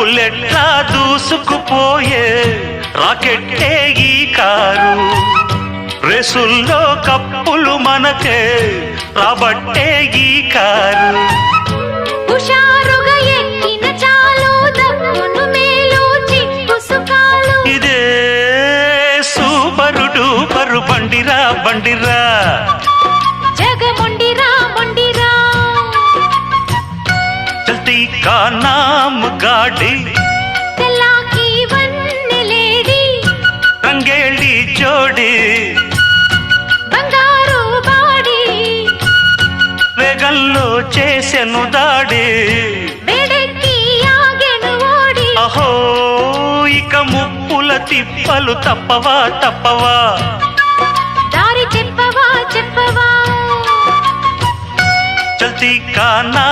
బుల్లెట్లా దూసుకుపోయే రాకెట్టే ఈ కారు రేసుల్లో కప్పులు మనకే రాబట్టే ఈ కారు హుషారుగా ఎక్కిన చాలు దక్కును మేలు చిక్కు సుఖాలు ఇదే సూపరు డూపరు బండిరా బండిరా జగముండిరా మొండిరా చల్తీ కా నామ్ గాడి తెల్లాకి వన్నెలేడి రంగేళి జోడి బంగారు బాడి వేగంలో చేసెను దాడి వేడెక్కి ఆగెను ఓడి అహో ఇక ముప్పుల తిప్పలు తప్పవా తప్పవా దారి చెప్పవా చెప్పవా చల్తీ కా నా